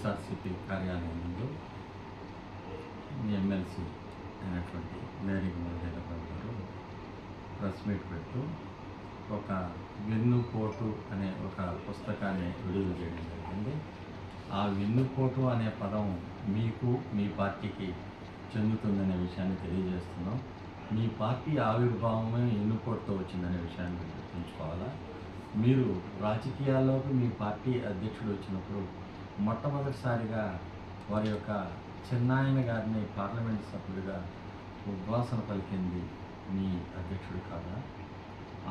వైఎస్ఆర్సీపీ కార్యాలయం ముందు ఎమ్మెల్సీ అయినటువంటి మేరీకి మల్లేశ్వరరావు గారు ప్రెస్ మీట్ పెడుతూ ఒక వెన్నుపోటు అనే ఒక పుస్తకాన్ని విడుదల చేయడం జరిగింది. ఆ వెన్నుపోటు అనే పదం మీకు మీ పార్టీకి చెందుతుందనే విషయాన్ని తెలియజేస్తున్నాం. మీ పార్టీ ఆవిర్భావమే వెన్నుపోటుతో వచ్చిందనే విషయాన్ని గుర్తుంచుకోవాలా. మీరు రాజకీయాల్లోకి మీ పార్టీ అధ్యక్షుడు వచ్చినప్పుడు మొట్టమొదటిసారిగా వారి యొక్క చిన్నాయన గారిని పార్లమెంట్ సభ్యుడిగా ఉద్వాసన పలికింది మీ అధ్యక్షుడు కాదా?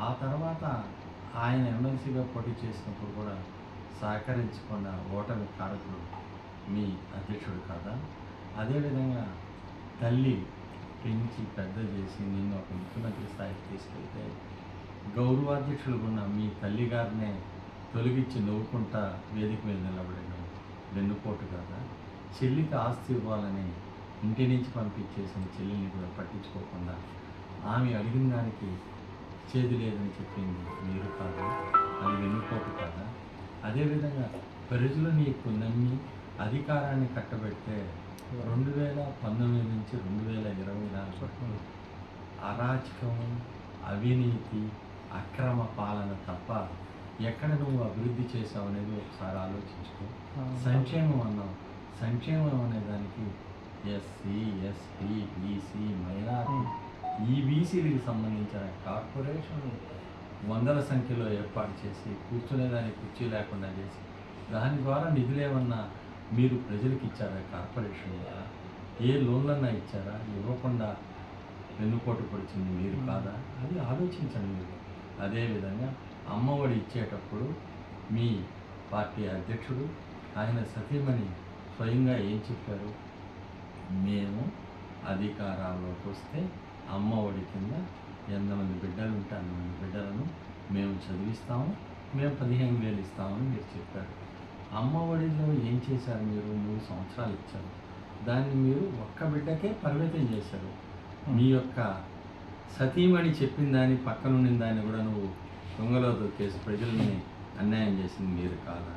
ఆ తర్వాత ఆయన ఎమ్మెల్సీగా పోటీ చేసినప్పుడు కూడా సహకరించకుండా ఓటమి కారకుడు మీ అధ్యక్షుడు కాదా? అదేవిధంగా తల్లి పెంచి పెద్ద చేసి నిన్ను ఒక ముఖ్యమంత్రి స్థాయికి తీసుకెళ్తే గౌరవాధ్యక్షులు ఉన్న మీ తల్లిగారినే తొలగించి నవ్వుకుంటా వేదిక మీద నిలబడిన వెన్నుపోటు కాదా? చెల్లికి ఆస్తి ఇవ్వాలని ఇంటి నుంచి పంపించేసిన చెల్లిని కూడా పట్టించుకోకుండా ఆమె అడిగిన దానికి చేది లేదని చెప్పింది మీరు కాదా? అది వెన్నుపోటు కాదా? అదేవిధంగా ప్రజలు నీకు నమ్మి అధికారాన్ని కట్టబెడితే 2019 నుంచి 2024 అరాచకం, అవినీతి, అక్రమ పాలన తప్ప ఎక్కడ నువ్వు అభివృద్ధి చేసావు అనేది ఒకసారి ఆలోచించుకో. సంక్షేమం అన్నావు. సంక్షేమం అనేదానికి ఎస్సీ, ఎస్టీ, బీసీ, మైనారిటీ, ఈ బీసీలకు సంబంధించిన కార్పొరేషన్ వందల సంఖ్యలో ఏర్పాటు చేసి కూర్చునేదానికి కుర్చీ లేకుండా చేసి దాని ద్వారా నిధులేమన్నా మీరు ప్రజలకు ఇచ్చారా? కార్పొరేషన్ ద్వారా ఏ లోన్లన్నా ఇచ్చారా? ఇవ్వకుండా వెన్నుపోటు పొడిచింది మీరు కాదా? అది ఆలోచించండి మీరు. అదేవిధంగా అమ్మఒడి ఇచ్చేటప్పుడు మీ పార్టీ అధ్యక్షుడు ఆయన సతీమణి స్వయంగా ఏం చెప్పారు? మేము అధికారాల్లోకి వస్తే అమ్మఒడి కింద ఎంతమంది బిడ్డలు ఉంటే అంతమంది బిడ్డలను మేము చదివిస్తాము, మేము 15,000 ఇస్తామని మీరు చెప్పారు. అమ్మఒడిలో ఏం చేశారు? మీరు 3 సంవత్సరాలు ఇచ్చారు. దాన్ని మీరు ఒక్క బిడ్డకే పరిమితం చేశారు. మీ యొక్క సతీమణి చెప్పిన దాన్ని పక్కనున్న దాన్ని కూడా నువ్వు దొంగలో దొక్కేసి ప్రజల్ని అన్యాయం చేసింది మీరు కాదా?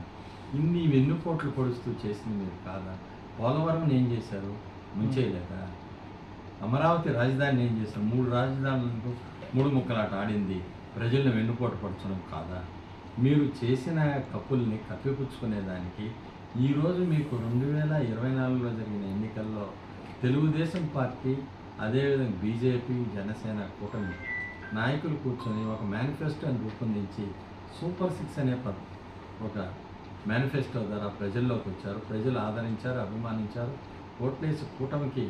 ఇన్ని వెన్నుపోట్లు పొడుస్తూ చేసింది మీరు కాదా? పోలవరం ఏం చేశారు? ముంచేయలేదా? అమరావతి రాజధానిని ఏం చేశారు? 3 రాజధానులకు 3 ముక్కలాట ఆడింది ప్రజల్ని వెన్నుపోటు పరచడం కాదా? మీరు చేసిన తప్పుల్ని కప్పిపుచ్చుకునేదానికి ఈరోజు మీకు 2024లో జరిగిన ఎన్నికల్లో తెలుగుదేశం పార్టీ, అదేవిధంగా బీజేపీ, జనసేన కూటమి నాయకులు కూర్చొని ఒక మేనిఫెస్టోని రూపొందించి సూపర్ 6 అనే ఒక మేనిఫెస్టో ద్వారా ప్రజల్లోకి వచ్చారు. ప్రజలు ఆదరించారు, అభిమానించారు. ఓట్లేసి కూటమికి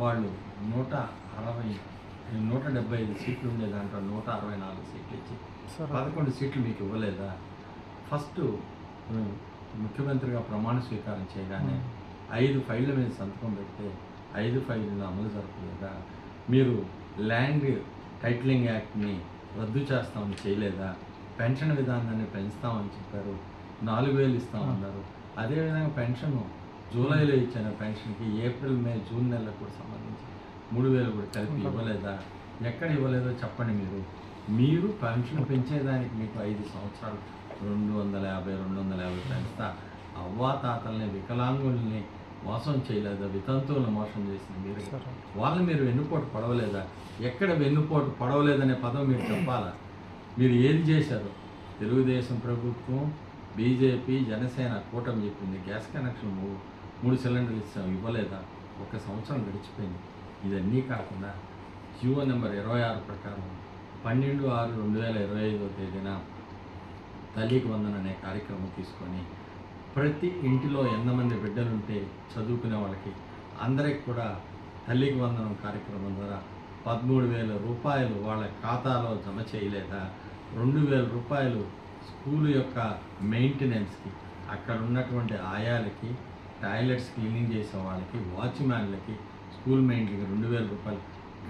వాళ్ళు 175 సీట్లు ఉండే దాంట్లో 164 సీట్లు ఇచ్చి 11 సీట్లు మీకు ఇవ్వలేదా? ఫస్ట్ ముఖ్యమంత్రిగా ప్రమాణ స్వీకారం చేయగానే 5 ఫైళ్ళ మీద సంతకం పెడితే 5 ఫైళ్ళను అమలు జరపలేదా? మీరు ల్యాండ్ టైటిలింగ్ యాక్ట్ని రద్దు చేస్తామని చేయలేదా? పెన్షన్ విధానాన్ని పెంచుతామని చెప్పారు, 4,000 ఇస్తామన్నారు. అదేవిధంగా పెన్షన్ జూలైలో ఇచ్చిన పెన్షన్కి ఏప్రిల్, మే, జూన్ నెలలకు కూడా సంబంధించి 3,000 కూడా కలిపి ఇవ్వలేదా? ఎక్కడ ఇవ్వలేదో చెప్పండి. మీరు పెన్షన్ పెంచేదానికి మీకు 5 సంవత్సరాలు 250 పెంచుతా అవ్వాతాతల్ని, వికలాంగుల్ని మోసం చేయలేదా? వితంతువులను మోసం చేసింది మీరు. వాళ్ళని మీరు వెన్నుపోటు పడవలేదా? ఎక్కడ వెన్నుపోటు పడవలేదనే పదం మీరు చెప్పాలా? మీరు ఏది చేశారు? తెలుగుదేశం ప్రభుత్వం, బీజేపీ, జనసేన కూటమి చెప్పింది గ్యాస్ కనెక్షన్ 3 సిలిండర్లు ఇస్తాం, ఇవ్వలేదా? 1 సంవత్సరం గడిచిపోయింది. ఇదన్నీ కాకుండా జీవో నెంబర్ 26 ప్రకారం 12/6/2025 తేదీన తల్లికి వందనం అనే కార్యక్రమం తీసుకొని ప్రతి ఇంటిలో ఎంతమంది బిడ్డలుంటే చదువుకునే వాళ్ళకి అందరికి కూడా తల్లికి వందనం కార్యక్రమం ద్వారా 13,000 రూపాయలు వాళ్ళ ఖాతాలో జమ చేయలేదా? 2,000 రూపాయలు స్కూలు యొక్క మెయింటెనెన్స్కి, అక్కడ ఉన్నటువంటి ఆయాలకి, టాయిలెట్స్ క్లీనింగ్ చేసే వాళ్ళకి, వాచ్మ్యాన్లకి, స్కూల్ మెయింటెనెన్స్కి 2,000 రూపాయలు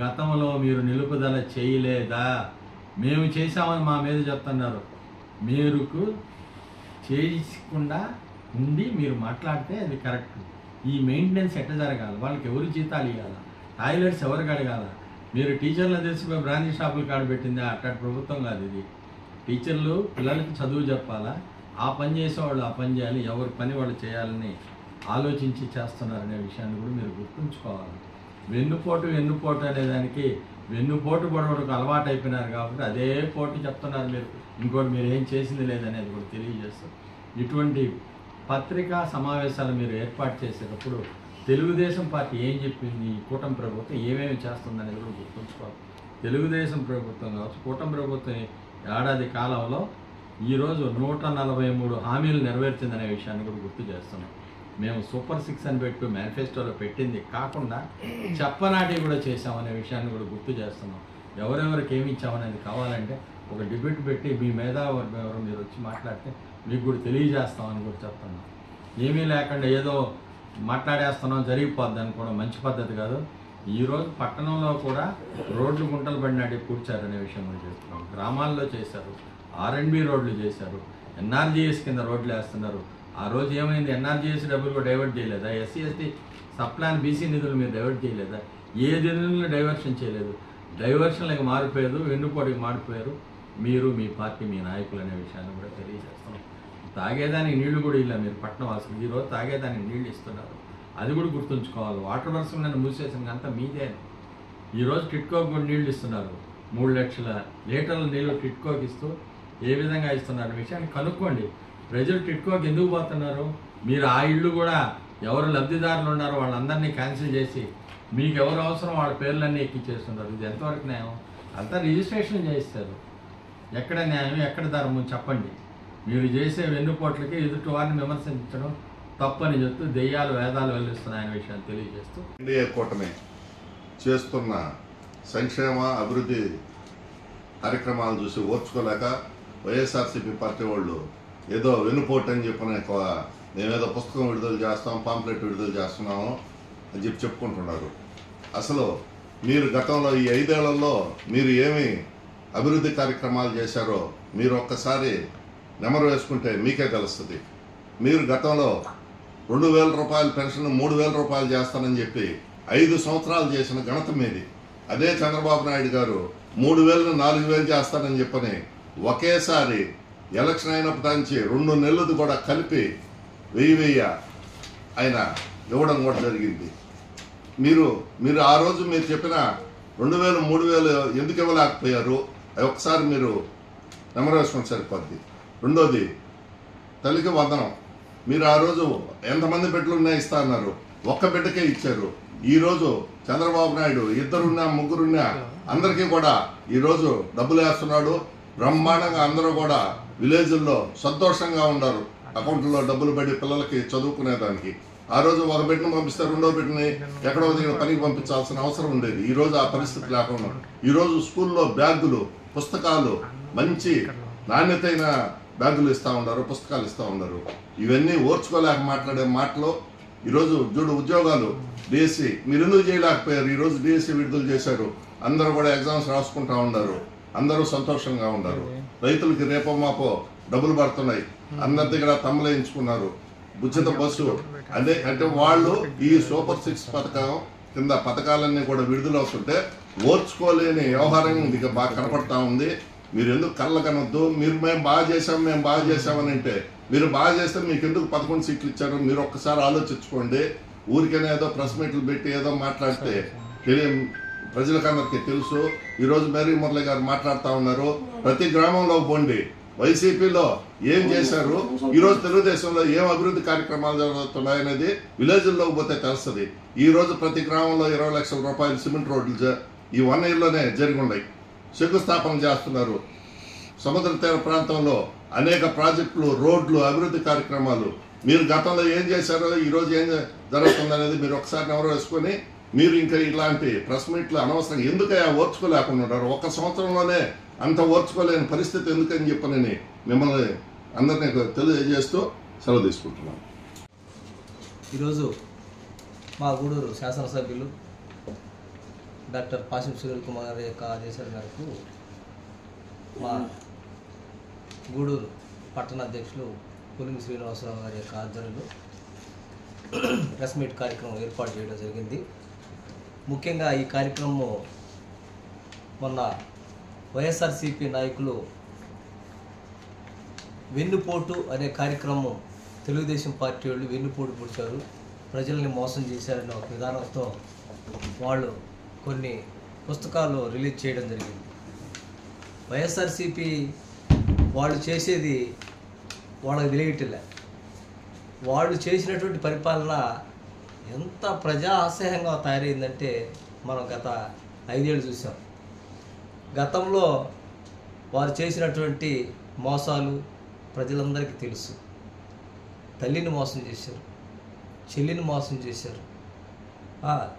గతంలో మీరు నిలుపుదల చేయలేదా? మేము చేశామని మా మీద చెప్తున్నారు. మీరుకు చేయకుండా ఉండి మీరు మాట్లాడితే అది కరెక్ట్. ఈ మెయింటెనెన్స్ ఎట్లా జరగాలి? వాళ్ళకి ఎవరు జీతాలు ఇవ్వాలా? టాయిలెట్స్ ఎవరు కడగాల? మీరు టీచర్లను తెలిసిపోయి బ్రాంచీ షాపులు కాడబెట్టింది అట్లాంటి ప్రభుత్వం కాదు ఇది. టీచర్లు పిల్లలకి చదువు చెప్పాలా, ఆ పని చేసేవాళ్ళు ఆ పని చేయాలి, ఎవరి పని వాళ్ళు చేయాలని ఆలోచించి చేస్తున్నారనే విషయాన్ని కూడా మీరు గుర్తుంచుకోవాలి. వెన్నుపోటు అనేదానికి వెన్నుపోటు పొడవడానికి అలవాటు అయిపోయినారు కాబట్టి అదే పోటు చెప్తున్నారు మీరు. ఇంకోటి మీరు ఏం చేసింది లేదనేది కూడా తెలియజేస్తారు. ఇటువంటి పత్రికా సమావేశాలు మీరు ఏర్పాటు చేసేటప్పుడు తెలుగుదేశం పార్టీ ఏం చెప్పింది, కూటమి ప్రభుత్వం ఏమేమి చేస్తుందనేది కూడా గుర్తుంచుకోవాలి. తెలుగుదేశం ప్రభుత్వం కావచ్చు, కూటమి ప్రభుత్వం ఏడాది కాలంలో ఈరోజు 143 హామీలు నెరవేర్చిందనే విషయాన్ని కూడా గుర్తు చేస్తున్నాం. మేము సూపర్ 6 అని పెట్టు మేనిఫెస్టోలో పెట్టింది కాకుండా చెప్పనాటి కూడా చేసామనే విషయాన్ని కూడా గుర్తు చేస్తున్నాం. ఎవరెవరికి ఏమి ఇచ్చామనేది కావాలంటే ఒక డిబేట్ పెట్టి మీ మేధావర్గం ఎవరు మీరు వచ్చి మాట్లాడితే మీకు కూడా తెలియజేస్తామని కూడా చెప్తున్నాం. ఏమీ లేకుండా ఏదో మాట్లాడేస్తున్నాం జరిగిపోద్ది అనుకోవడం మంచి పద్ధతి కాదు. ఈరోజు పట్టణంలో కూడా రోడ్లు గుంటలు పడినాటి కూర్చారనే విషయం కూడా చేస్తున్నాం. గ్రామాల్లో చేశారు, R&B రోడ్లు చేశారు, NRGS కింద రోడ్లు వేస్తున్నారు. ఆ రోజు ఏమైంది, NRGS డబ్బులు కూడా డైవర్ట్ చేయలేదా? SC/ST సప్లాన్ BC నిధులు మీరు డైవర్ట్ చేయలేదా? ఏ నిధులను డైవర్షన్ చేయలేదు. డైవర్షన్లకు మారిపోయారు, వెన్నుపోటుకి మారిపోయారు మీరు, మీ పార్టీ, మీ నాయకులు అనే విషయాన్ని కూడా తెలియజేస్తున్నాం. తాగేదానికి నీళ్లు కూడా ఇలా మీరు పట్టణం వాసులు ఈరోజు తాగేదానికి నీళ్లు ఇస్తున్నారు, అది కూడా గుర్తుంచుకోవాలి. వాటర్ వర్క్స్ నన్ను మూసేసిన అంతా మీదే. ఈరోజు టిట్కోకి కూడా నీళ్లు ఇస్తున్నారు, 3 లక్షల లీటర్ల నీళ్లు టిట్కోకి ఇస్తూ ఏ విధంగా ఇస్తున్నారు విషయాన్ని కనుక్కోండి. ప్రజలు టిట్కోకి ఎందుకు పోతున్నారు? మీరు ఆ ఇళ్ళు కూడా ఎవరు లబ్ధిదారులు ఉన్నారో వాళ్ళందరినీ క్యాన్సిల్ చేసి మీకు ఎవరు అవసరం వాళ్ళ పేర్లన్నీ ఎక్కించేస్తున్నారు. ఇది ఎంతవరకు న్యాయం? అంతా రిజిస్ట్రేషన్ చేయిస్తారు. ఎక్కడ న్యాయం, ఎక్కడ ధర్మం చెప్పండి. మీరు చేసే వెన్నుపోట్లకి ఎదుటి వారిని విమర్శించడం తప్పని చెప్తూ దెయ్యాలు వేదాలు వెల్లిస్తున్నాయనే విషయాన్ని తెలియజేస్తూ ఎన్డీఏ కూటమి చేస్తున్న సంక్షేమ అభివృద్ధి కార్యక్రమాలు చూసి ఓర్చుకోలేక వైఎస్ఆర్సీపీ పార్టీ వాళ్ళు ఏదో వెన్నుపోటు అని చెప్పిన మేమేదో పుస్తకం విడుదల చేస్తాం, పాంప్లెట్ విడుదల చేస్తున్నాము అని చెప్పుకుంటున్నారు. అసలు మీరు గతంలో ఈ 5 ఏళ్లలో మీరు ఏమి అభివృద్ధి కార్యక్రమాలు చేశారో మీరు ఒక్కసారి నెమరు వేసుకుంటే మీకే తెలుస్తుంది. మీరు గతంలో 2,000 రూపాయల పెన్షన్ 3,000 రూపాయలు చేస్తానని చెప్పి 5 సంవత్సరాలు చేసిన ఘనత మీది. అదే చంద్రబాబు నాయుడు గారు 3,000ను 4,000 చేస్తానని చెప్పని ఒకేసారి ఎలక్షన్ అయినప్పటి 2 నెలలు కూడా కలిపి 1000 ఆయన ఇవ్వడం కూడా జరిగింది. మీరు ఆ రోజు మీరు చెప్పిన 2,000 3,000 ఎందుకు ఇవ్వలేకపోయారు ఒకసారి మీరు నెమరు వేసుకొని సరిపోద్ది. రెండోది తల్లికి వందనం. మీరు ఆ రోజు ఎంతమంది బిడ్డలు ఉన్నా ఇస్తా అన్నారు, ఒక్క బిడ్డకే ఇచ్చారు. ఈరోజు చంద్రబాబు నాయుడు 2 3 అందరికీ కూడా ఈరోజు డబ్బులు వేస్తున్నాడు. బ్రహ్మాండంగా అందరూ కూడా విలేజ్ల్లో సంతోషంగా ఉన్నారు. అకౌంట్లో డబ్బులు పడి పిల్లలకి చదువుకునేదానికి. ఆ రోజు ఒక బిడ్డను పంపిస్తే 2వ బిడ్డని ఎక్కడో దగ్గర పనికి పంపించాల్సిన అవసరం ఉండేది. ఈరోజు ఆ పరిస్థితి లేకుండా ఈరోజు స్కూల్లో బ్యాగులు, పుస్తకాలు, మంచి నాణ్యతైన బ్యాగులు ఇస్తూ ఉన్నారు, పుస్తకాలు ఇస్తూ ఉన్నారు. ఇవన్నీ ఓర్చుకోలేక మాట్లాడే మాటలు. ఈరోజు ఉద్యోగాలు డిఎస్సి మీరు ఎందుకు చేయలేకపోయారు? ఈరోజు డిఎస్సి విడుదల చేశారు, అందరూ కూడా ఎగ్జామ్స్ రాసుకుంటా ఉన్నారు, అందరూ సంతోషంగా ఉన్నారు. రైతులకి రేపో మాపో డబ్బులు పడుతున్నాయి, అందరి దగ్గర తమ్మలేయించుకున్నారు. ఉచిత బస్సు అంటే వాళ్ళు ఈ సూపర్ 6 పథకం కింద పథకాలన్నీ కూడా విడుదలవుతుంటే ఓర్చుకోలేని వ్యవహారం ఇది బాగా కనపడతా ఉంది. మీరు ఎందుకు కళ్ళ కనొద్దు. మేము బాగా చేశామని అంటే మీరు బాగా చేస్తే మీకు ఎందుకు 11 సీట్లు ఇచ్చారు మీరు ఒక్కసారి ఆలోచించుకోండి. ఊరికైనా ఏదో ప్రెస్ మీట్లు పెట్టి ఏదో మాట్లాడితే ప్రజలకందరికీ తెలుసు. ఈరోజు మేరీ మురళి గారు మాట్లాడుతూ ఉన్నారు, ప్రతి గ్రామంలో పోండి, వైసీపీలో ఏం చేశారు, ఈరోజు తెలుగుదేశంలో ఏం అభివృద్ధి కార్యక్రమాలు జరుగుతున్నాయనేది విలేజ్ల్లోకి పోతే తెలుస్తుంది. ఈరోజు ప్రతి గ్రామంలో 20 లక్షల రూపాయలు సిమెంట్ రోడ్లు ఈ 1 ఇయర్లోనే జరిగి ఉన్నాయి. శంకుస్థాపన చేస్తున్నారు. సముద్ర తీర ప్రాంతంలో అనేక ప్రాజెక్టులు, రోడ్లు, అభివృద్ధి కార్యక్రమాలు. మీరు గతంలో ఏం చేశారో ఈరోజు ఏం జరుగుతుందనేది మీరు ఒకసారి నెమరు వేసుకొని మీరు ఇంకా ఇలాంటి ప్రెస్ మీట్లు అనవసరం ఎందుకయ్యా ఓర్చుకోలేకుండా ఉన్నారు? 1 సంవత్సరంలోనే అంత ఓర్చుకోలేని పరిస్థితి ఎందుకని చెప్పనని మిమ్మల్ని అందరినీ తెలియజేస్తూ సెలవు తీసుకుంటున్నాను. ఈరోజు మా గూడూరు శాసనసభ్యులు డాక్టర్ పాసిం సునీల్ కుమార్ గారి యొక్క ఆదేశాల మేరకు మా గూడూరు పట్టణ అధ్యక్షులు పులింగి శ్రీనివాసరావు గారి యొక్క ఆధ్వర్యంలో ప్రెస్ మీట్ కార్యక్రమం ఏర్పాటు చేయడం జరిగింది. ముఖ్యంగా ఈ కార్యక్రమం మొన్న వైఎస్ఆర్సీపీ నాయకులు వెన్నుపోటు అనే కార్యక్రమం తెలుగుదేశం పార్టీ వాళ్ళు వెన్నుపోటు పొడిచారు, ప్రజల్ని మోసం చేశారనే ఒక విధానంతో వాళ్ళు కొన్ని పుస్తకాలు రిలీజ్ చేయడం జరిగింది. వైఎస్ఆర్సీపీ వాళ్ళు చేసేది వాళ్ళకి తెలియట్లే. వాళ్ళు చేసినటువంటి పరిపాలన ఎంత ప్రజా ఆశయంగా తయారైందంటే మనం గత 5 ఏళ్ళు చూసాం. గతంలో వారు చేసినటువంటి మోసాలు ప్రజలందరికీ తెలుసు. తల్లిని మోసం చేశారు, చెల్లిని మోసం చేశారు.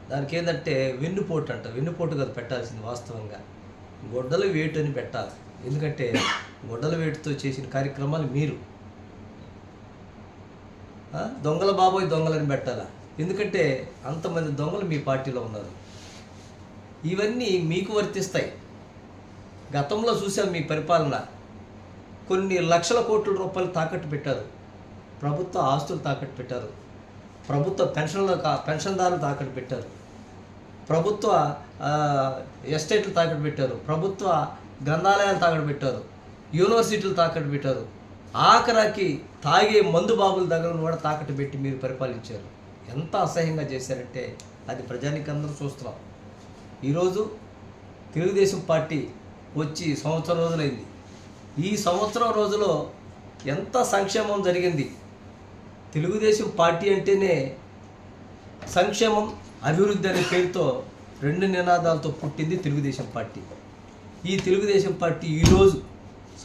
దానికి ఏంటంటే వెన్నుపోటు అంట. వెన్నుపోటు కదా పెట్టాల్సింది, వాస్తవంగా గొడ్డల వేటు అని పెట్టాలి. ఎందుకంటే గొడ్డల వేటుతో చేసిన కార్యక్రమాలు మీరు దొంగల బాబోయ్ దొంగలని పెట్టాలా? ఎందుకంటే అంతమంది దొంగలు మీ పార్టీలో ఉన్నారు. ఇవన్నీ మీకు వర్తిస్తాయి. గతంలో చూసాం మీ పరిపాలన. కొన్ని లక్షల కోట్ల రూపాయలు తాకట్టు పెట్టారు, ప్రభుత్వ ఆస్తులు తాకట్టు పెట్టారు, ప్రభుత్వ పెన్షన్దారులు తాకట్టు పెట్టారు, ప్రభుత్వ ఎస్టేట్లు తాకట్టు పెట్టారు, ప్రభుత్వ గ్రంథాలయాలు తాకట్టు పెట్టారు, యూనివర్సిటీలు తాకట్టు పెట్టారు, ఆఖరాకి తాగే మందు బాబుల దగ్గర కూడా తాకట్టు పెట్టి మీరు పరిపాలించారు. ఎంత అసహ్యంగా చేశారంటే అది ప్రజానికి అందరూ చూస్తున్నాం. ఈరోజు తెలుగుదేశం పార్టీ వచ్చి సంవత్సరం రోజులైంది. ఈ సంవత్సరం రోజులో ఎంత సంక్షేమం జరిగింది. తెలుగుదేశం పార్టీ అంటేనే సంక్షేమం, అభివృద్ధి అనే పేరుతో 2 నినాదాలతో పుట్టింది తెలుగుదేశం పార్టీ. ఈ తెలుగుదేశం పార్టీ ఈరోజు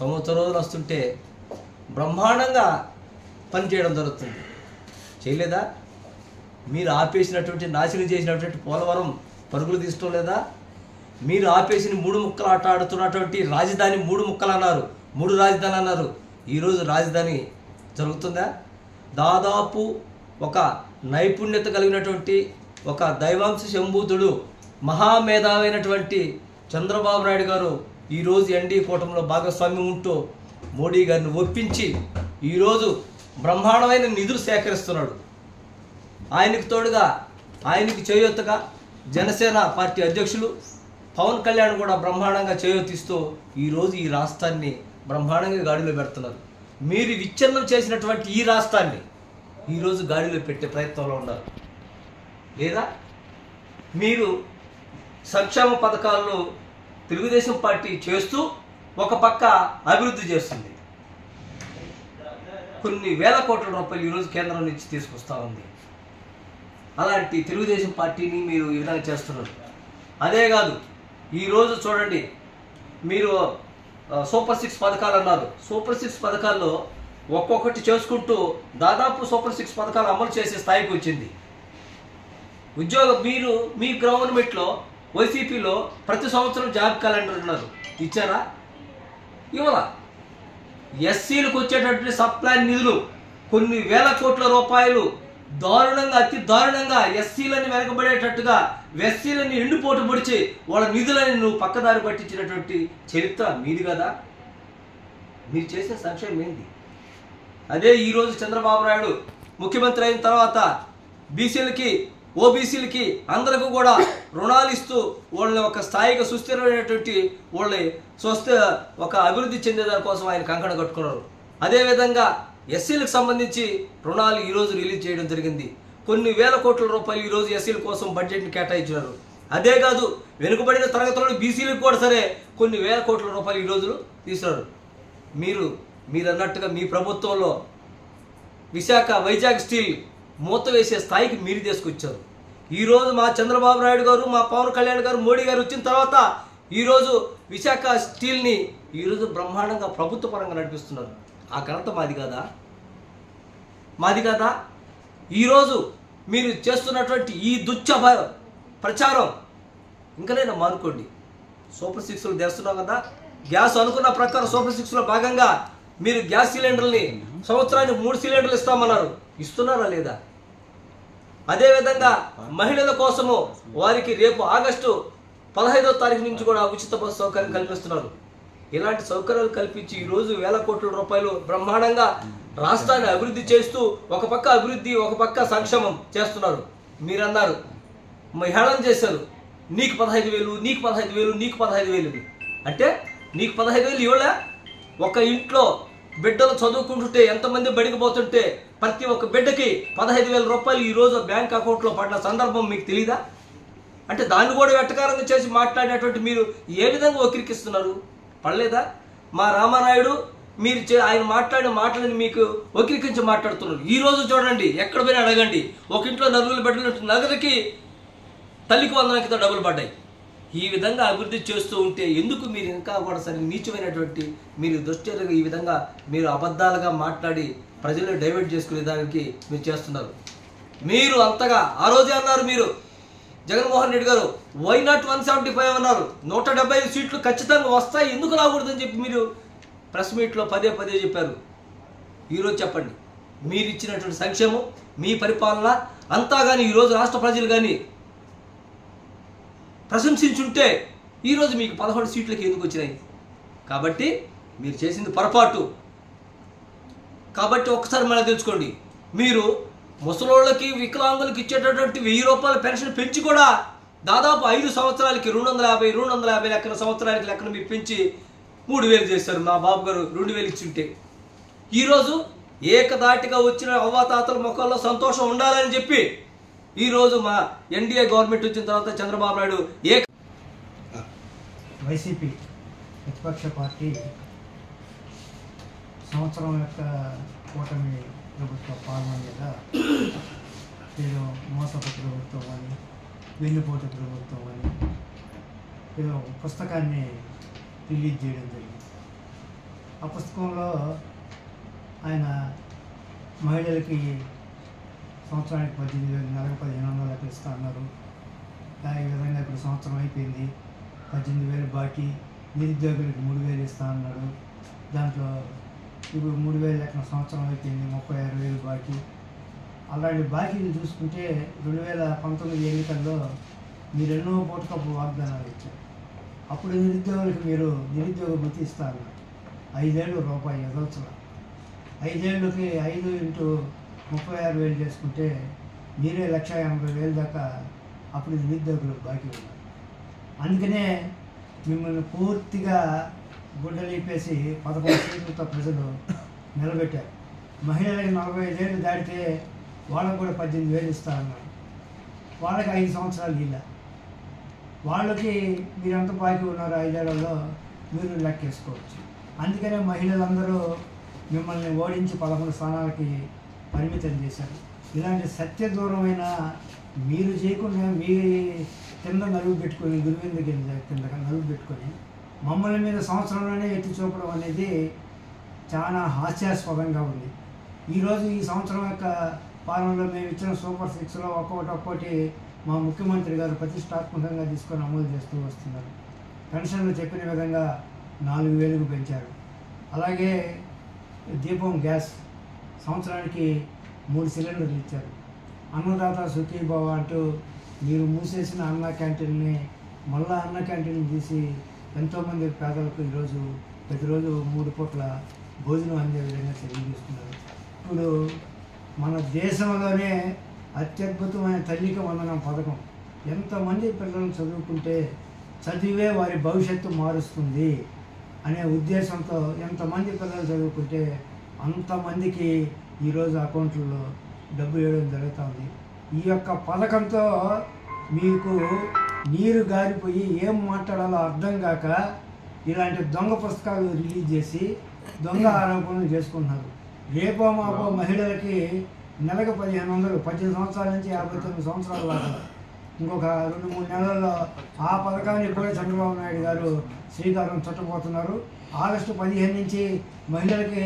సంవత్సరం రోజులు వస్తుంటే బ్రహ్మాండంగా పనిచేయడం జరుగుతుంది. చేయలేదా? మీరు ఆపేసినటువంటి, నాశనం చేసినటువంటి పోలవరం పరుగులు తీసుకోవడం లేదా? మీరు ఆపేసిన 3 ముక్కలు ఆట ఆడుతున్నటువంటి రాజధాని 3 ముక్కలు అన్నారు, 3 రాజధాని అన్నారు. ఈరోజు రాజధాని జరుగుతుందా? దాదాపు ఒక నైపుణ్యత కలిగినటువంటి, ఒక దైవాంశ సంభూతుడు, మహామేధావైనటువంటి చంద్రబాబు నాయుడు గారు ఈరోజు ఎన్డీఏ కూటమిలో భాగస్వామ్యం ఉంటూ మోడీ గారిని ఒప్పించి ఈరోజు బ్రహ్మాండమైన నిధులు సేకరిస్తున్నాడు. ఆయనకు తోడుగా, ఆయనకి చేయూతగా జనసేన పార్టీ అధ్యక్షులు పవన్ కళ్యాణ్ కూడా బ్రహ్మాండంగా చేయూతిస్తూ ఈరోజు ఈ రాష్ట్రాన్ని బ్రహ్మాండంగా గాడిలో పెడుతున్నారు. మీరు విచ్ఛిన్నం చేసినటువంటి ఈ రాష్ట్రాన్ని ఈరోజు గాడిలో పెట్టే ప్రయత్నంలో ఉన్నారు. లేదా మీరు సంక్షేమ పథకాలను తెలుగుదేశం పార్టీ చేస్తూ ఒక పక్క అభివృద్ధి చేస్తుంది. కొన్ని వేల కోట్ల రూపాయలు ఈరోజు కేంద్రం నుంచి తీసుకొస్తా ఉంది. అలాంటి తెలుగుదేశం పార్టీని మీరు ఈ విధంగా చేస్తున్నారు. అదే కాదు, ఈరోజు చూడండి, మీరు సూపర్ 6 పథకాలు అన్నారు. సూపర్ 6 పథకాల్లో ఒక్కొక్కటి చేసుకుంటూ దాదాపు సూపర్ 6 పథకాలు అమలు చేసే స్థాయికి వచ్చింది. మీరు మీ గవర్నమెంట్లో వైసీపీలో ప్రతి సంవత్సరం జాబ్ క్యాలెండర్ ఉన్నారు, ఇచ్చారా? ఇవ్వాల. ఎస్సీలకు వచ్చేటటువంటి సప్లాన్ నిధులు కొన్ని వేల కోట్ల రూపాయలు దారుణంగా, అతి దారుణంగా ఎస్సీలని వెనకబడేటట్టుగా, ఎస్సీలని ఎండుపోటు పొడిచి వాళ్ళ నిధులని నువ్వు పక్కదారి పట్టించినటువంటి చరిత్ర మీది కదా. మీరు చేసిన సంక్షేమం ఏంది? అదే ఈరోజు చంద్రబాబు నాయుడు ముఖ్యమంత్రి అయిన తర్వాత బీసీలకి, ఓబీసీలకి అందరికీ కూడా రుణాలు ఇస్తూ వాళ్ళని ఒక స్థాయిగా సుస్థిరమైనటువంటి వాళ్ళని ఒక అభివృద్ధి చెందేదాని కోసం ఆయన కంకణ కట్టుకున్నారు. అదేవిధంగా ఎస్సీలకు సంబంధించి రుణాలు ఈరోజు రిలీజ్ చేయడం జరిగింది. కొన్ని వేల కోట్ల రూపాయలు ఈరోజు ఎస్సీల కోసం బడ్జెట్ని కేటాయించినారు. అదే కాదు, వెనుకబడిన తరగతులను బీసీలకు కూడా సరే కొన్ని వేల కోట్ల రూపాయలు ఈరోజు తీసినారు. మీరు అన్నట్టుగా మీ ప్రభుత్వంలో వైజాగ్ స్టీల్ మూత వేసే స్థాయికి మీరు తీసుకొచ్చారు. ఈరోజు మా చంద్రబాబు నాయుడు గారు, మా పవన్ కళ్యాణ్ గారు, మోడీ గారు వచ్చిన తర్వాత ఈరోజు విశాఖ స్టీల్ని ఈరోజు బ్రహ్మాండంగా ప్రభుత్వ పరంగా నడిపిస్తున్నారు. ఆ ఘనత మాది కాదా? మాది కాదా? ఈరోజు మీరు చేస్తున్నటువంటి ఈ ప్రచారం ఇంకనైనా మానుకోండి. సూపర్ 6లు తెస్తున్నాం కదా, గ్యాస్ అనుకున్న ప్రకారం సూపర్ 6లో భాగంగా మీరు గ్యాస్ సిలిండర్ని సంవత్సరానికి 3 సిలిండర్లు ఇస్తామన్నారు. ఇస్తున్నారా లేదా? అదేవిధంగా మహిళల కోసము వారికి రేపు ఆగస్టు 15వ తారీఖు నుంచి కూడా ఉచిత బస్సు సౌకర్యం కల్పిస్తున్నారు. ఇలాంటి సౌకర్యాలు కల్పించి ఈరోజు వేల కోట్ల రూపాయలు బ్రహ్మాండంగా రాష్ట్రాన్ని అభివృద్ధి చేస్తూ ఒక పక్క అభివృద్ధి, ఒక పక్క సంక్షేమం చేస్తున్నారు. మీరన్నారు, హేళన చేశారు, నీకు 15,000, నీకు 15,000, నీకు 15,000 అంటే నీకు 15,000 ఇవ్వలే. ఒక ఇంట్లో బిడ్డలు చదువుకుంటుంటే, ఎంతమంది బడికి పోతుంటే ప్రతి ఒక్క బిడ్డకి 15,000 రూపాయలు ఈరోజు బ్యాంక్ అకౌంట్లో పడిన సందర్భం మీకు తెలీదా? అంటే దాన్ని కూడా వెటకారంగా చేసి మాట్లాడేటువంటి మీరు ఏ విధంగా వక్రీకరిస్తున్నారు? పడలేదా? మా రామానాయుడు మీరు ఆయన మాట్లాడిన మాటలని మీకు వక్రీకరించి మాట్లాడుతున్నారు. ఈరోజు చూడండి, ఎక్కడ పోయినా అడగండి, ఒక ఇంట్లో నలుగురు బిడ్డలు నగరికి తల్లికి వందనకితో డబ్బులు పడ్డాయి. ఈ విధంగా అభివృద్ధి చేస్తూ ఉంటే ఎందుకు మీరు ఇంకా కూడా సరే నీచమైనటువంటి మీరు దుశ్చర్యగా ఈ విధంగా మీరు అబద్ధాలుగా మాట్లాడి ప్రజలను డైవర్ట్ చేసుకునే దానికి మీరు చేస్తున్నారు. మీరు అంతగా ఆ రోజే అన్నారు, మీరు జగన్మోహన్ రెడ్డి గారు వై నాట్ 175 అన్నారు. 175 సీట్లు ఖచ్చితంగా వస్తాయి, ఎందుకు రాకూడదని చెప్పి మీరు ప్రెస్ మీట్లో పదే చెప్పారు. ఈరోజు చెప్పండి, మీరు ఇచ్చినటువంటి సంక్షేమం, మీ పరిపాలన అంతా కానీ ఈరోజు రాష్ట్ర ప్రజలు కానీ ప్రశంసించుంటే ఈరోజు మీకు 11 సీట్లకి ఎందుకు వచ్చినాయి? కాబట్టి మీరు చేసింది పొరపాటు. కాబట్టి ఒక్కసారి మనం తెలుసుకోండి, మీరు ముసలోళ్ళకి వికలాంగులకి ఇచ్చేటటువంటి 1000 రూపాయల పెన్షన్ పెంచి కూడా దాదాపు 5 సంవత్సరాలకి 250 లెక్కన సంవత్సరానికి లెక్కన మీరు పెంచి 3,000 చేశారు. మా బాబు గారు 2,000 ఇచ్చుంటే ఈరోజు ఏకదాటిగా వచ్చిన అవ్వాతాతల ముఖాల్లో సంతోషం ఉండాలని చెప్పి ఈరోజు మా ఎన్డీఏ గవర్నమెంట్ వచ్చిన తర్వాత చంద్రబాబు నాయుడు వైసీపీ ప్రతిపక్ష పార్టీ సంవత్సరం యొక్క కూటమి ప్రభుత్వ పాలన మీద ఏదో మోసపు ప్రభుత్వం అని, వెన్నుపోటు ప్రభుత్వం అని ఏదో పుస్తకాన్ని రిలీజ్ చేయడం జరిగింది. ఆ పుస్తకంలో ఆయన మహిళలకి సంవత్సరానికి 18,000, నెలకు 1,500 ఇస్తా అన్నారు. ఈ విధంగా ఇప్పుడు సంవత్సరం అయిపోయింది, 18,000 బాకీ. నిరుద్యోగులకి 3,000 ఇస్తా అన్నాడు. దాంట్లో ఇప్పుడు 3,000 లెక్కన సంవత్సరం అయిపోయింది, 36,000 బాకీ. అలాంటి బాకీలు చూసుకుంటే 2019 ఎన్నికల్లో మీరు ఎన్నో పూటకప్పు వాగ్దానాలు ఇచ్చారు. అప్పుడు నిరుద్యోగులకు మీరు నిరుద్యోగ భృతి ఇస్తా అన్నారు. 5 ఏళ్ళు రూపాయి ఎదల్చలా. 5 ఏళ్ళకి 5 ఇంటూ 36,000 చేసుకుంటే మీరే 1,80,000 దాకా అప్పుడు నిరుద్యోగులకు బాకీ ఉన్నారు. అందుకనే మిమ్మల్ని పూర్తిగా గుడ్డలీపేసి 11 సీట్లతో ప్రజలు నిలబెట్టారు. మహిళలకి 45 ఏళ్ళు దాటితే వాళ్ళకు కూడా 18,000 ఇస్తారన్నారు. వాళ్ళకి 5 సంవత్సరాలు ఇలా వాళ్ళకి మీరు ఎంత బాకీ ఉన్నారో 5 ఏళ్లలో మీరు లెక్కేసుకోవచ్చు. అందుకనే మహిళలందరూ మిమ్మల్ని ఓడించి 11 స్థానాలకి పరిమితం చేశారు. ఇలాంటి సత్య దూరమైన మీరు చేయకుండా మీ కింద నలుగు పెట్టుకొని, గురువింద కింద నలుగు పెట్టుకొని మమ్మల్ని మీద సంవత్సరంలోనే ఎత్తి చూపడం అనేది చాలా హాస్యాస్పదంగా ఉంది. ఈరోజు ఈ సంవత్సరం యొక్క పాలనలో మేము ఇచ్చిన సూపర్ 6లో ఒక్కొక్కటి మా ముఖ్యమంత్రి గారు ప్రతిష్టాత్మకంగా తీసుకొని అమలు చేస్తూ వస్తున్నారు. పెన్షన్లు చెప్పిన విధంగా 4,000కు పెంచారు. అలాగే దీపం గ్యాస్ సంవత్సరానికి 3 సిలిండర్లు ఇచ్చారు. అన్నదాత సుఖీభవ అంటూ మీరు మూసేసిన అన్న క్యాంటీన్ని మళ్ళా అన్న క్యాంటీన్ తీసి ఎంతోమంది పేదలకు ఈరోజు ప్రతిరోజు 3 పూట్ల భోజనం అందే విధంగా చర్యలు తీసుకున్నారు. ఇప్పుడు మన దేశంలోనే అత్యద్భుతమైన తల్లికి వందనం పథకం. ఎంతమంది పిల్లలు చదువుకుంటే చదివే వారి భవిష్యత్తు మారుస్తుంది అనే ఉద్దేశంతో ఎంతమంది పిల్లలు చదువుకుంటే అంతమందికి ఈరోజు అకౌంట్లలో డబ్బు వేయడం జరుగుతుంది. ఈ యొక్క పథకంతో మీకు నీరు గారిపోయి ఏం మాట్లాడాలో అర్థం కాక ఇలాంటి దొంగ పుస్తకాలు రిలీజ్ చేసి దొంగ ఆరోపణలు చేసుకుంటున్నారు. రేపో మాపో మహిళలకి నెలకు 1,500, 18 సంవత్సరాల నుంచి 59 సంవత్సరాల దాకా ఇంకొక 2-3 నెలల్లో ఆ పథకానికి కూడా చంద్రబాబు నాయుడు గారు శ్రీకారం చుట్టబోతున్నారు. ఆగస్టు 15 నుంచి మహిళలకి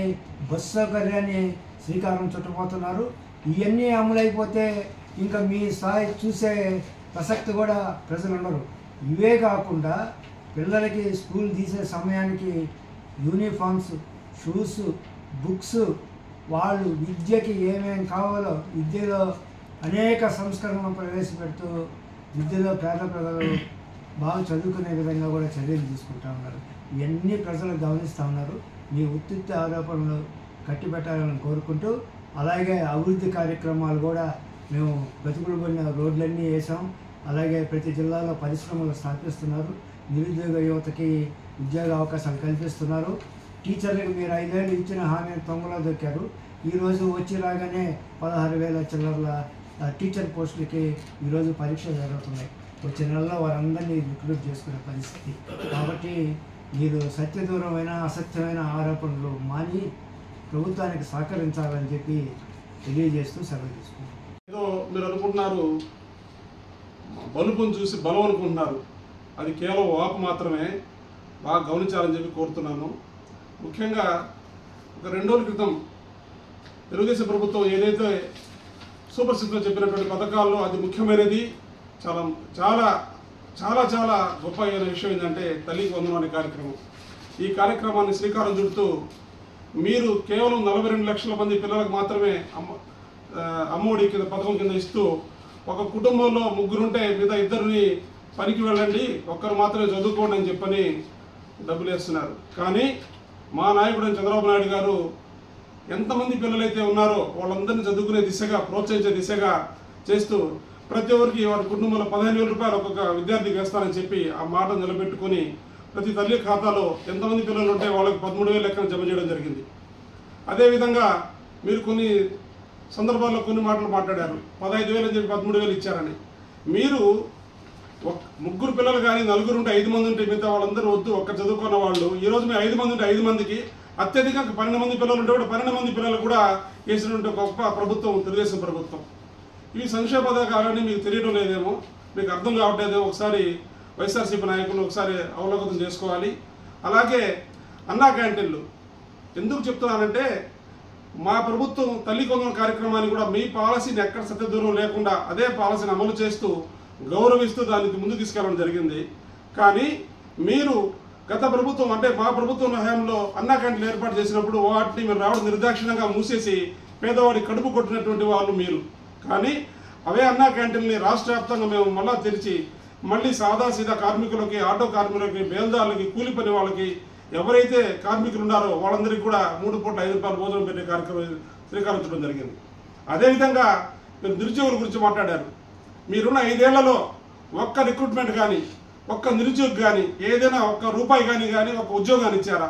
బస్సు సౌకర్యాన్ని శ్రీకారం చుట్టబోతున్నారు. ఇవన్నీ అమలైపోతే ఇంకా మీ స్థాయి చూసే ప్రసక్తి కూడా ప్రజలు ఉండరు. ఇవే కాకుండా పిల్లలకి స్కూల్ తీసే సమయానికి యూనిఫామ్స్, షూస్, బుక్స్, వాళ్ళు విద్యకి ఏమేమి కావాలో విద్యలో అనేక సంస్కరణలు ప్రవేశపెడుతూ విద్యలో పేద ప్రజలు బాగా చదువుకునే విధంగా కూడా చర్యలు తీసుకుంటూ ఉన్నారు. ఇవన్నీ ప్రజలు గమనిస్తూ ఉన్నారు. మీ ఉత్తిత్త ఆరోపణలు కట్టిపెట్టాలని కోరుకుంటూ, అలాగే అభివృద్ధి కార్యక్రమాలు కూడా మేము బతుకులు పడిన రోడ్లన్నీ వేసాం. అలాగే ప్రతి జిల్లాలో పరిశ్రమలు స్థాపిస్తున్నారు. నిరుద్యోగ యువతకి ఉద్యోగ అవకాశాలు కల్పిస్తున్నారు. టీచర్లకు మీరు 5 ఏళ్ళు ఇచ్చిన హామీని తొంగలో దొక్కారు. ఈరోజు వచ్చి రాగానే 16,000 చిల్లర్ల టీచర్ పోస్టులకి ఈరోజు పరీక్షలు జరుగుతున్నాయి. వచ్చే నెలలో వారందరినీ రిక్రూట్ చేసుకునే పరిస్థితి. కాబట్టి మీరు సత్యదూరమైన అసత్యమైన ఆరోపణలు మాని ప్రభుత్వానికి సహకరించాలని చెప్పి తెలియజేస్తూ సెలవు తీసుకుంటాం. ఏదో మీరు అనుకుంటున్నారు, బలుపుని చూసి బలం అనుకుంటున్నారు. అది కేవలం వాపు మాత్రమే. బాగా గమనించాలని చెప్పి కోరుతున్నాను. ముఖ్యంగా ఒక 2 రోజుల క్రితం తెలుగుదేశం ప్రభుత్వం ఏదైతే సూపర్ సిక్స్లో చెప్పినటువంటి పథకాల్లో అది ముఖ్యమైనది, చాలా చాలా చాలా చాలా గొప్ప అయిన విషయం ఏంటంటే తల్లికి వందనం అనే కార్యక్రమం. ఈ కార్యక్రమాన్ని శ్రీకారం చుడుతూ మీరు కేవలం 42 లక్షల మంది పిల్లలకు మాత్రమే అమ్మఒడి కింద పథకం కింద ఇస్తూ, ఒక కుటుంబంలో 3 ఉంటే మిగతా 2 పనికి వెళ్ళండి, ఒక్కరు మాత్రమే చదువుకోండి అని చెప్పని డబ్బులు వేస్తున్నారు. కానీ మా నాయకుడు చంద్రబాబు నాయుడు గారు ఎంతమంది పిల్లలైతే ఉన్నారో వాళ్ళందరినీ చదువుకునే దిశగా, ప్రోత్సహించే దిశగా చేస్తూ ప్రతి ఒక్కరికి వారి కుటుంబంలో 15,000 రూపాయలు ఒక్కొక్క విద్యార్థికి వేస్తారని చెప్పి ఆ మాట నిలబెట్టుకుని ప్రతి తల్లి ఖాతాలో ఎంతమంది పిల్లలు ఉంటే వాళ్ళకి 13,000 లెక్కన జమ చేయడం జరిగింది. అదేవిధంగా మీరు కొన్ని సందర్భాల్లో కొన్ని మాటలు మాట్లాడారు. 15,000 అని చెప్పి 13,000 ఇచ్చారని. మీరు 3 పిల్లలు కానీ 4 ఉంటే 5 మంది ఉంటే మిగతా వాళ్ళందరూ వద్దు, ఒక్క చదువుకున్న వాళ్ళు. ఈరోజు మేము 5 మంది ఉంటే 5 మందికి, అత్యధికంగా 12 మంది పిల్లలు ఉంటే కూడా 12 మంది పిల్లలు కూడా వేసినటువంటి గొప్ప ప్రభుత్వం తెలుగుదేశం ప్రభుత్వం. ఇవి సంక్షేమ పథకాలని మీకు తెలియడం లేదేమో, మీకు అర్థం కావట్లేదేమో. ఒకసారి వైఎస్ఆర్సీపీ నాయకులు ఒకసారి అవలోకనం చేసుకోవాలి. అలాగే అన్నా క్యాంటీన్లు ఎందుకు చెప్తున్నానంటే, మా ప్రభుత్వం తల్లి వందనం కార్యక్రమాన్ని కూడా మీ పాలసీని ఎక్కడ సత్యదూరం లేకుండా అదే పాలసీని అమలు చేస్తూ గౌరవిస్తూ దానికి ముందుకు తీసుకెళ్ళడం జరిగింది. కానీ మీరు గత ప్రభుత్వం అంటే మా ప్రభుత్వం హయాంలో అన్నా క్యాంటీన్లు ఏర్పాటు చేసినప్పుడు వాటిని మీరు రావడం నిర్దాక్షిణ్యంగా మూసేసి పేదవాడి కడుపు కొట్టినటువంటి వాళ్ళు మీరు. కానీ అవే అన్నా క్యాంటీన్ని రాష్ట్ర వ్యాప్తంగా మేము మళ్ళా తెరిచి మళ్ళీ సాదాసీదా కార్మికులకి, ఆటో కార్మికులకి, బేల్దారులకి, కూలి పని వాళ్ళకి ఎవరైతే కార్మికులు ఉన్నారో వాళ్ళందరికీ కూడా 3 పూట్ల 5 రూపాయలు భోజనం పెట్టే కార్యక్రమం శ్రీకారం జరిగింది. అదేవిధంగా మీరు నిరుద్యోగుల గురించి మాట్లాడారు. మీరున్న 5 ఏళ్లలో ఒక్క రిక్రూట్మెంట్ కానీ, ఒక్క నిరుద్యోగి కానీ, ఏదైనా ఒక్క రూపాయి కానీ ఒక ఉద్యోగాన్ని ఇచ్చారా?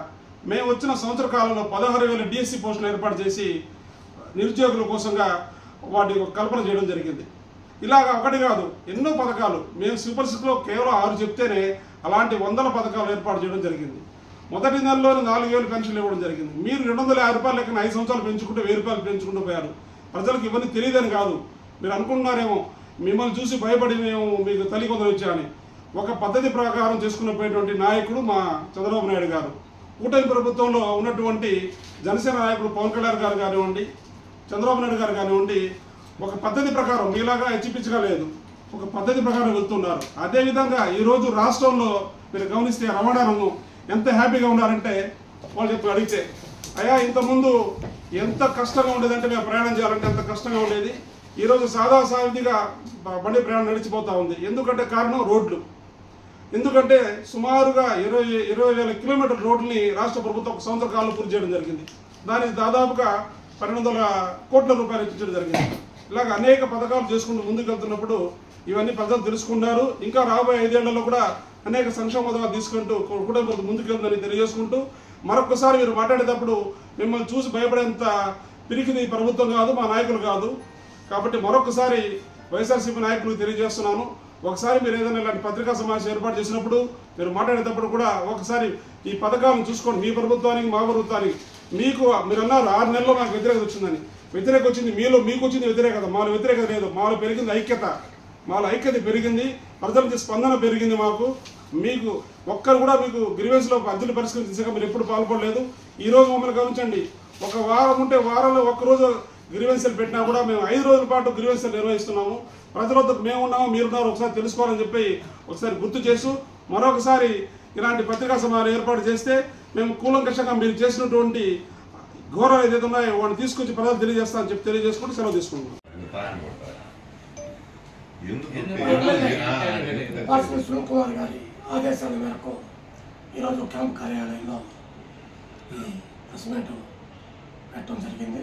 మేము వచ్చిన సంవత్సర కాలంలో 16,000 డిఎస్సి పోస్టులు ఏర్పాటు చేసి నిరుద్యోగుల కోసంగా వాటి కల్పన చేయడం జరిగింది. ఇలాగా ఒకటి కాదు, ఎన్నో పథకాలు. మేము సూపర్ సిక్స్లో కేవలం 6 చెప్తేనే అలాంటి 100 పథకాలు ఏర్పాటు చేయడం జరిగింది. మొదటి నెలలోనే 4,000 పెన్షన్లు ఇవ్వడం జరిగింది. మీరు 250 రూపాయలు లెక్కన 5 సంవత్సరాలు పెంచుకుంటూ 1,000 రూపాయలు పెంచుకుంటూ పోయారు. ప్రజలకు ఇవన్నీ తెలియదని కాదు, మీరు అనుకుంటున్నారేమో మిమ్మల్ని చూసి భయపడి మేము మీకు తల్లి కొందరు ఇచ్చామని. ఒక పద్ధతి ప్రకారం చేసుకున్నటువంటి నాయకుడు మా చంద్రబాబు నాయుడు గారు. కూటమి ప్రభుత్వంలో ఉన్నటువంటి జనసేన నాయకుడు పవన్ కళ్యాణ్ గారు కానివ్వండి, చంద్రబాబు నాయుడు గారు కానివ్వండి, ఒక పద్ధతి ప్రకారం మీలాగా హెచ్చిపిచ్చిగా లేదు, ఒక పద్ధతి ప్రకారం వెళ్తున్నారు. అదేవిధంగా ఈరోజు రాష్ట్రంలో మీరు గమనిస్తే రవాణా రంగం ఎంత హ్యాపీగా ఉన్నారంటే వాళ్ళు చెప్పి అడిగితే, అయ్యా ఇంతకుముందు ఎంత కష్టంగా ఉండేదంటే మేము ప్రయాణం చేయాలంటే ఎంత కష్టంగా ఉండేది, ఈరోజు సాదాసావిధిగా బండి ప్రయాణం నడిచిపోతూ ఉంది. ఎందుకంటే కారణం రోడ్లు. ఎందుకంటే సుమారుగా 20,000 కిలోమీటర్ల రోడ్లని రాష్ట్ర ప్రభుత్వం ఒక సంవత్సర కాలంలో పూర్తి చేయడం జరిగింది. దానికి దాదాపుగా 1200 కోట్ల రూపాయలు ఇచ్చడం జరిగింది. ఇలాగ అనేక పథకాలు చేసుకుంటూ ముందుకు వెళ్తున్నప్పుడు ఇవన్నీ ప్రజలు తెలుసుకున్నారు. ఇంకా రాబోయే 5 ఏళ్లలో కూడా అనేక సంక్షేమ పథకాలు తీసుకుంటూ కుటుంబం ముందుకు వెళ్తుందని తెలియజేసుకుంటూ, మరొకసారి మీరు మాట్లాడేటప్పుడు మిమ్మల్ని చూసి భయపడేంత పిరికిది ప్రభుత్వం కాదు, మా నాయకులు కాదు. కాబట్టి మరొకసారి వైఎస్ఆర్సీపీ నాయకులకు తెలియజేస్తున్నాను, ఒకసారి మీరు ఏదైనా ఇలాంటి పత్రికా సమావేశం ఏర్పాటు చేసినప్పుడు మీరు మాట్లాడేటప్పుడు కూడా ఒకసారి ఈ పథకాలను చూసుకోండి. మీ ప్రభుత్వానికి మా ప్రభుత్వానికి మీకు మీరు అన్నారు 6 నెలల్లో నాకు వ్యతిరేకత వచ్చిందని. వ్యతిరేకత వచ్చింది మీలో, మీకు వచ్చింది వ్యతిరేకత, మాలో వ్యతిరేకత లేదు. మాలో పెరిగింది ఐక్యత, మాలో ఐక్యత పెరిగింది, ప్రజల నుంచి స్పందన పెరిగింది. మాకు మీకు ఒక్కరు కూడా మీకు గ్రీవెన్స్లో అర్జీలు పరిష్కరించగా మీరు ఎప్పుడు పాల్పడలేదు. ఈరోజు మమ్మల్ని గమనించండి, ఒక వారం ఉంటే వారంలో ఒక్కరోజు గ్రీవెన్స్లు పెట్టినా కూడా మేము 5 రోజుల పాటు గ్రీవెన్స్లు నిర్వహిస్తున్నాము. ప్రజల వద్దకు మేము ఉన్నాము, మీరున్నారు, ఒకసారి తెలుసుకోవాలని చెప్పి ఒకసారి గుర్తు చేస్తూ మరొకసారి ఇలాంటి పత్రికా సమావేశం ఏర్పాటు చేస్తే మేము కూలంకషంగా మీరు చేసినటువంటి ఘోరాలు ఏదైతే ఉన్నాయో వాటిని తీసుకొచ్చి ప్రజలు తెలియజేస్తామని చెప్పి తెలియజేసుకుంటూ సెలవు తీసుకుంటున్నాం. సునీల్ కుమార్ గారి ఆదేశాల మేరకు ఈరోజు క్యాంప్ కార్యాలయంలో ఈ ప్రెస్ మీట్ పెట్టడం జరిగింది.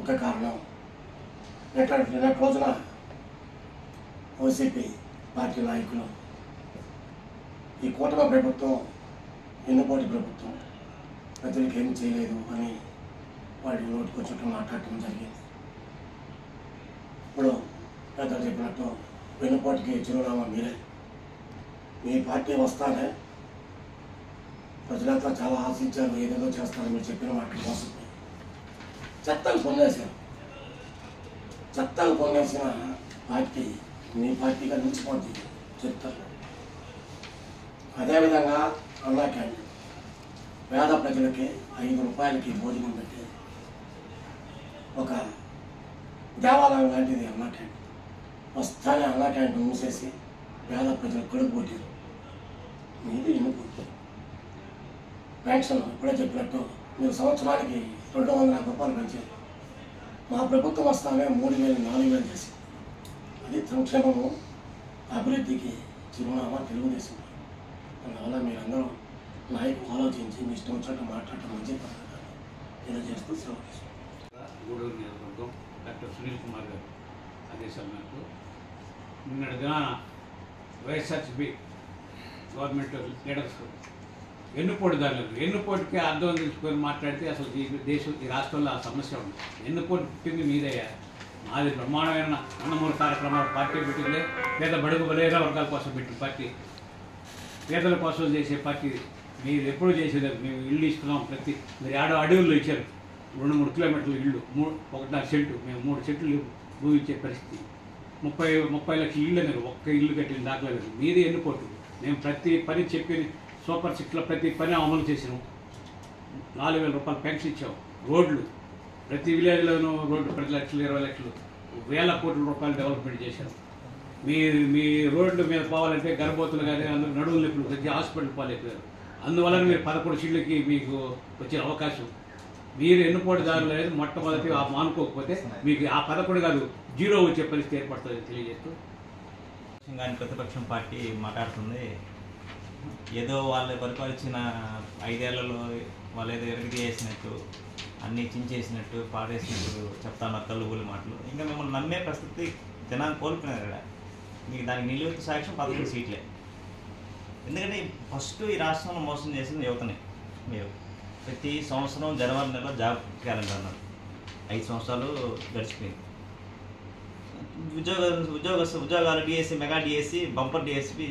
ఒక కారణం నిన్నటి రోజున వైసీపీ పార్టీ నాయకులు ఈ కూటమి ప్రభుత్వం, ఎన్నుపోటీ ప్రభుత్వం ప్రజలకు ఏం చేయలేదు అని వాడి నోటికి వచ్చినట్టు మాట్లాడటం జరిగింది. ఇప్పుడు పెద్దలు చెప్పినట్టు వెన్నుపోటుకి చిరునామా మీరే. మీ పార్టీ వస్తానే ప్రజలంతా చాలా ఆశించారు, ఏదేదో చేస్తారు మీరు చెప్పిన వాటిని మోసపోయి చట్టాలు పొందేశారు. చట్టాలు పొందేసిన పార్టీ మీ పార్టీగా నిలిచిపోతుంది చెప్తారు. అదేవిధంగా అన్నా క్యాంటీన్ పేద ప్రజలకి 5 రూపాయలకి భోజనం పెట్టి ఒక దేవాలయం లాంటిది అన్నా క్యాంటీన్. వస్తానే అన్నా క్యాంటీన్ మూసేసి పేద ప్రజలకు కడుపు కొట్టారు. మీది ఎన్నుకుంటారు. పెన్షన్ ఇప్పుడే చెప్పినట్టు మీరు సంవత్సరానికి 250 రూపాయలు పెంచారు. మా ప్రభుత్వం వస్తానే 3000, 4000 చేసింది. అది సంక్షేమము అభివృద్ధికి చిరునామా తెలుగుదేశం. అందువల్ల మీరందరూ నాయకులు ఆలోచించి మీ ఇష్టం వచ్చినట్టు మాట్లాడటం మంచి పద్ధతి తెలియజేస్తూ సెలవు తీసుకుంటాం. గూడూరు నియోజకవర్గం డాక్టర్ సునీల్ కుమార్ గారు ఆదేశాల మేరకు నిన్నటి దినాన వైఎస్ఆర్సీపీ గవర్నమెంట్ లీడర్స్ ఎన్నుపోటుకి అర్థం తెలుసుకొని మాట్లాడితే అసలు ఈ రాష్ట్రంలో ఆ సమస్య ఉంది. ఎన్నుపోటు పుట్టింది మీదయ్యా. మాది బ్రహ్మాండమైన అన్నమూరు కార్యక్రమాలు పార్టీ పెట్టిందే పేద బడుగు బలైన వర్గాల కోసం పెట్టిన పార్టీ, పేదల కోసం చేసే పార్టీ. మీరు ఎప్పుడు చేసేది మేము ఇల్లు ఇస్తున్నాం. మీరు అడవుల్లో ఇచ్చారు 2-3 కిలోమీటర్ల ఇల్లు, 1.5 సెంటు. మేము 3 సెంట్లు భూమి ఇచ్చే పరిస్థితి. 30 లక్షల ఇల్లు అనేది ఒక్క ఇల్లు కట్టిన దాఖలా లేదు. మీదే ఎన్నుపోటు. మేము ప్రతి పని చెప్పి సూపర్ సిక్స్లో ప్రతి పని అమలు చేసినాం. 4000 రూపాయలు పెన్షన్ ఇచ్చాం. రోడ్లు ప్రతి విలేజ్లోనూ రోడ్లు 10 లక్షలు 20 లక్షలు 1000 కోట్ల రూపాయలు డెవలప్మెంట్ చేశారు. మీ రోడ్లు మీద పోవాలంటే గర్భవతులు కానీ అందరూ నడువులు నొప్పులు ప్రతి హాస్పిటల్ పాలైపోయారు. అందువల్ల మీరు 11 సీట్లకి మీకు వచ్చిన అవకాశం. మీరు ఎన్నుపోటుదారులు అనేది మొట్టమొదటి మానుకోకపోతే మీకు ఆ 11 కాదు 0 వచ్చే పరిస్థితి ఏర్పడుతుందని తెలియజేస్తూ కానీ ప్రతిపక్షం పార్టీ మాట్లాడుతుంది. ఏదో వాళ్ళు పరిపాలించిన 5 ఏళ్లలో వాళ్ళు ఏదో ఎరగది చేసినట్టు, అన్నీ చించేసినట్టు, పాడేసినట్టు చెప్తాను కళ్ళుబుల్లి మాటలు. ఇంకా మిమ్మల్ని నమ్మే పరిస్థితి జనాన్ని కోల్పోయినారు కదా. మీకు దానికి నిలువెత్తు సాక్ష్యం 11 సీట్లే. ఎందుకంటే ఫస్ట్ ఈ రాష్ట్రంలో మోసం చేసింది యువతని. మీరు ప్రతి సంవత్సరం జనవరి నెలలో జాబ్ క్యాలెండర్ అన్నారు. 5 సంవత్సరాలు గడిచిపోయింది. ఉద్యోగాలు DSC, mega DSC, bumper DSC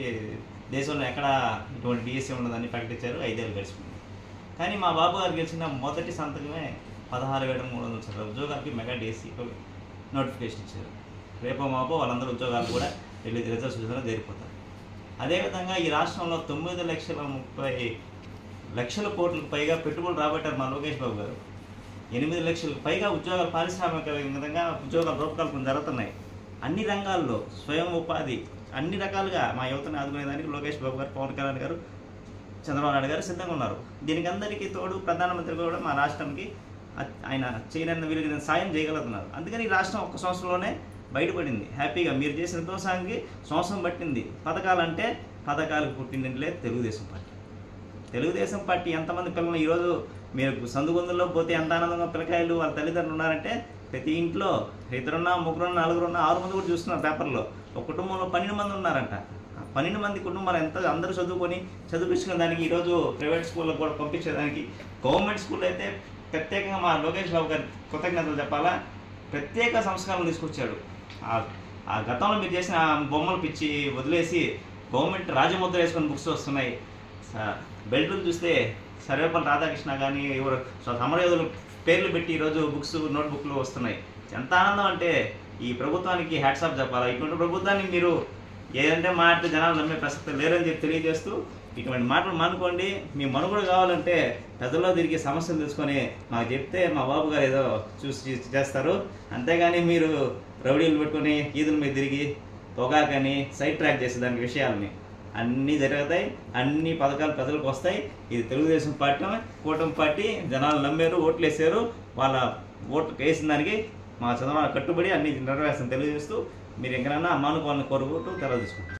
దేశంలో ఎక్కడ ఇటువంటి డిఎస్సి ఉండదని ప్రకటించారు. 5 ఏళ్ళు గడిచిపోయింది. కానీ మా బాబు గారు గెలిచిన మొదటి సంతకమే 16,300 ఉద్యోగాలకి మెగా డిఎస్సి నోటిఫికేషన్ ఇచ్చారు. రేపో మాపో వాళ్ళందరూ ఉద్యోగాలు కూడా రిజల్ట్స్ చూసినా చేరిపోతారు. అదేవిధంగా ఈ రాష్ట్రంలో 9,30,00,000 కోట్లకు పైగా పెట్టుబడులు రాబట్టారు మా లోకేష్ బాబు గారు. 8 లక్షలకు పైగా ఉద్యోగాలు పారిశ్రామిక విధంగా ఉద్యోగాల రూపకల్పన జరుగుతున్నాయి. అన్ని రంగాల్లో స్వయం ఉపాధి అన్ని రకాలుగా మా యువతను ఆదుకునేదానికి లోకేష్ బాబు గారు, పవన్ కళ్యాణ్ గారు, చంద్రబాబు నాయుడు గారు సిద్ధంగా ఉన్నారు. దీనికి అందరికీ తోడు ప్రధానమంత్రి కూడా మా రాష్ట్రానికి ఆయన చేయనన్న వీలుగా సాయం చేయగలుగుతున్నారు. అందుకని ఈ రాష్ట్రం 1 సంవత్సరంలోనే బయటపడింది హ్యాపీగా. మీరు చేసిన దోషానికి సంవత్సరం పట్టింది. పథకాలంటే పథకాలకు పుట్టిందంటే తెలుగుదేశం పార్టీ ఎంతమంది పిల్లలు ఈరోజు మీరు సందుగొందుల్లో పోతే ఎంత ఆనందంగా పిల్లకాయలు వాళ్ళ తల్లిదండ్రులు ఉన్నారంటే ప్రతి ఇంట్లో 2 ఉన్నా, 3 ఉన్నా, 4 ఉన్నా, 6 మంది కూడా చూస్తున్నారు పేపర్లో. ఒక కుటుంబంలో 12 మంది ఉన్నారంట. 12 మంది కుటుంబాలు ఎంత అందరూ చదివించుకునే దానికి ఈరోజు ప్రైవేట్ స్కూళ్ళకు కూడా పంపించేదానికి గవర్నమెంట్ స్కూల్ అయితే ప్రత్యేకంగా మా లోకేష్ బాబు గారి కృతజ్ఞతలు చెప్పాలా. ప్రత్యేక సంస్కారాలు తీసుకొచ్చాడు. ఆ గతంలో మీరు చేసిన బొమ్మలు పిచ్చి వదిలేసి గవర్నమెంట్ రాజముద్ర వేసుకొని బుక్స్ వస్తున్నాయి. బెల్ట్లు చూస్తే సర్వేపల్లి రాధాకృష్ణ కానీ ఎవరు సమరయోధులు పేర్లు పెట్టి ఈరోజు బుక్స్ నోట్బుక్లు వస్తున్నాయి. ఎంత ఆనందం అంటే ఈ ప్రభుత్వానికి హ్యాట్సాప్ చెప్పాలా. ఇటువంటి ప్రభుత్వాన్ని మీరు ఏదంటే మాట్లాడితే జనాలు నమ్మే ప్రసక్తి లేరని చెప్పి తెలియజేస్తూ ఇటువంటి మాటలు మానుకోండి. మీ మనుగడ కావాలంటే ప్రజల్లో తిరిగి సమస్యలు తెలుసుకొని మాకు చెప్తే మా బాబు గారు ఏదో చూసి చేస్తారు. అంతేగాని మీరు రౌడీలు పెట్టుకొని ఈదుల మీద తిరిగి పొగాకని సైడ్ ట్రాక్ చేసేదానికి విషయాలని అన్నీ జరుగుతాయి. అన్ని పథకాలు ప్రజలకు వస్తాయి. ఇది తెలుగుదేశం పార్టీ, కూటమి పార్టీ. జనాలు నమ్మారు, ఓట్లు వేసారు. వాళ్ళ ఓట్లు వేసిన దానికి మా చంద్రబాబు కట్టుబడి అన్ని నెరవేర్చని తెలియజేస్తూ మీరు ఎక్కడైనా మానుకోవాలని కోరుకుంటూ తెలియజేసుకుంటారు.